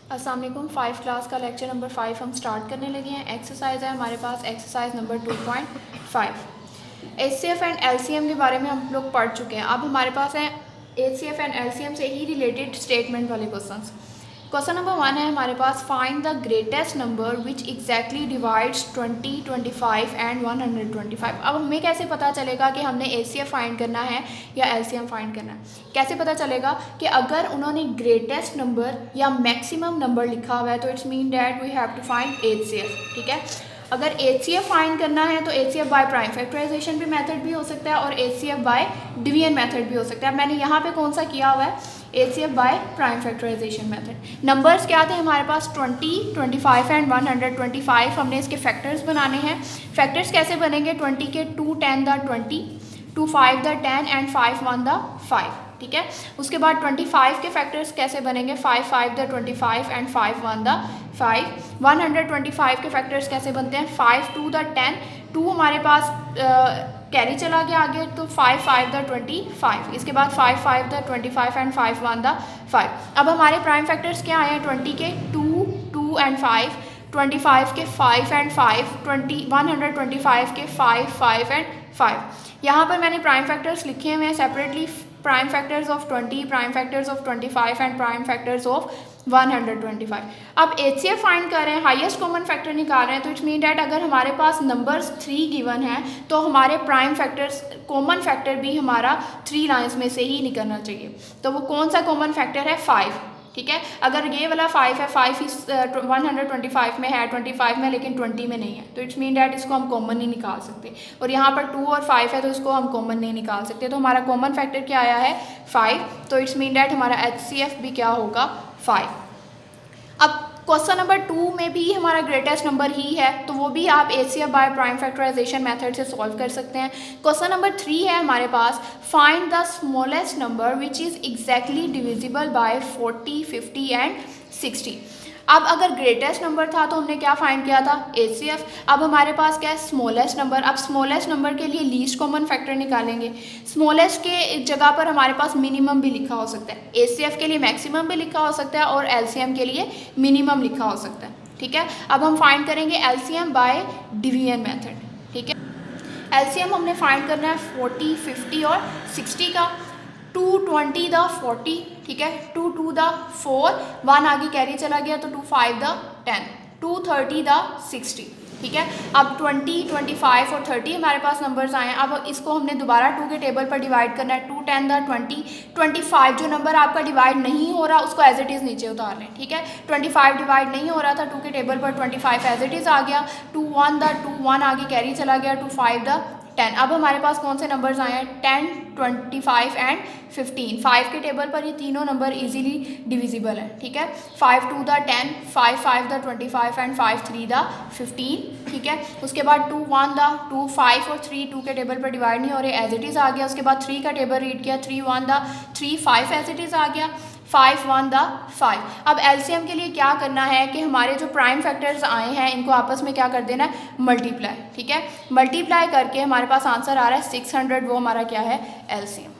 अस्सलाम वालेकुम। 5 क्लास का लेक्चर नंबर 5 हम स्टार्ट करने लगे हैं। एक्सरसाइज है हमारे पास exercise number 2.5। HCF and LCM के बारे में हम लोग पढ़ चुके हैं। अब हमारे पास है HCF एंड LCM से ही रिलेटेड स्टेटमेंट वाले क्वेश्चंस। क्वेश्चन नंबर 1 है हमारे पास, find the greatest number which exactly divides 20, 25 and 125। अब हमें कैसे पता चलेगा कि हमने HCF फाइंड करना है या LCM फाइंड करना है? कैसे पता चलेगा कि अगर उन्होंने ग्रेटेस्ट नंबर या मैक्सिमम नंबर लिखा हुआ है तो it's mean that we have to find HCF। ठीक है, अगर HCF फाइंड करना है तो HCF बाय प्राइम फैक्टराइजेशन भी मेथड भी हो सकता है और HCF बाय डिवीजन मेथड भी हो सकता है। अब मैंने यहाँ पे कौन सा किया हुआ है, HCF by prime factorisation method. Numbers क्या थे हमारे पास, 20, 25 एंड 125। हमने इसके फैक्टर्स बनाने हैं। फैक्टर्स कैसे बनेंगे, 20 के 2 10 द 20, 2 5 द 10 एंड 5 1 द 5। ठीक है, उसके बाद 25 के फैक्टर्स कैसे बनेंगे, 5 5 द 25 एंड 5 1 द 5। 125 के फैक्टर्स कैसे बनते हैं, 5 2 द 10, 2 हमारे पास कैरी चला गया आगे तो 5 5 द 25। इसके बाद 5 5 द 25 एंड 5 1 द 5। अब हमारे प्राइम फैक्टर्स क्या आए हैं, 20 के 2 2 एंड 5, 25 के 5 एंड 5, 125 के 5 5 एंड 5। यहाँ पर मैंने प्राइम फैक्टर्स लिखे हुए हैं separately, prime factors of 20, prime factors of 25 and prime factors of 125। अब HCF फाइंड कर रहे हैं, हाईएस्ट कॉमन फैक्टर निकाल रहे हैं, तो इट्स मीन डैट अगर हमारे पास नंबर्स 3 गिवन है तो हमारे प्राइम फैक्टर्स कॉमन फैक्टर भी हमारा 3 लाइंस में से ही निकलना चाहिए। तो वो कौन सा कॉमन फैक्टर है, 5। ठीक है, अगर ये वाला 5 है, 5 इस 125 में है, 25 में, लेकिन 20 में नहीं है, तो इट्स मीन डैट इसको हम कॉमन नहीं निकाल सकते। और यहाँ पर 2 और 5 है तो इसको हम कॉमन नहीं निकाल सकते। तो हमारा कॉमन फैक्टर क्या आया है, 5। तो इट्स मीन डैट हमारा HCF भी क्या होगा, 5। अब क्वेश्चन नंबर 2 में भी हमारा ग्रेटेस्ट नंबर ही है, तो वो भी आप HCF by prime factorisation method से सॉल्व कर सकते हैं। क्वेश्चन नंबर 3 है हमारे पास, find the smallest number which is exactly divisible by 40, 50 and 60। अब अगर ग्रेटेस्ट नंबर था तो हमने क्या फाइंड किया था, HCF। अब हमारे पास क्या है, स्मॉलेस्ट नंबर। अब स्मॉलेस्ट नंबर के लिए लीस्ट कॉमन फैक्टर निकालेंगे। स्मॉलेस्ट के जगह पर हमारे पास मिनिमम भी लिखा हो सकता है, HCF के लिए मैक्सिमम भी लिखा हो सकता है और LCM के लिए मिनिमम लिखा हो सकता है। ठीक है, अब हम फाइंड करेंगे LCM बाय डिवीजन मेथड। ठीक है, LCM हमने फाइंड करना है 40, 50 और 60 का। 220 द 40, ठीक है, 2 2 द 4, 1 आगे कैरी चला गया तो 2 5 द 10, 230 द 60। ठीक है, अब 20, 25 और 30 हमारे पास नंबर्स आए हैं। अब इसको हमने दोबारा 2 के टेबल पर डिवाइड करना है। 2 10 द 20, 25 जो नंबर आपका डिवाइड नहीं हो रहा उसको एज इट इज़ नीचे उतार लें। ठीक है, 25 डिवाइड नहीं हो रहा था, 2 के टेबल पर 25 एज इट इज़ आ गया। 2 1 द 2, 1 आगे कैरी चला गया, 2 5 द 10। अब हमारे पास कौन से नंबर्स आए हैं, 10, 25 एंड 15। 5 के टेबल पर ये तीनों नंबर इजीली डिविजिबल है। ठीक है, 5 2 द 10, 5 5 द 25 एंड 5 3 द 15। ठीक है, उसके बाद 2 1 द 2, 5 और 3 2 के टेबल पर डिवाइड नहीं हो रहे, एज इट इज़ आ गया। उसके बाद 3 का टेबल रीड किया, 3 1 द 3, 5 एज इट इज़ आ गया, 5 1 द 5। अब LCM के लिए क्या करना है कि हमारे जो प्राइम फैक्टर्स आए हैं इनको आपस में क्या कर देना है, मल्टीप्लाई। ठीक है, मल्टीप्लाई करके हमारे पास आंसर आ रहा है 600, वो हमारा क्या है, LCM।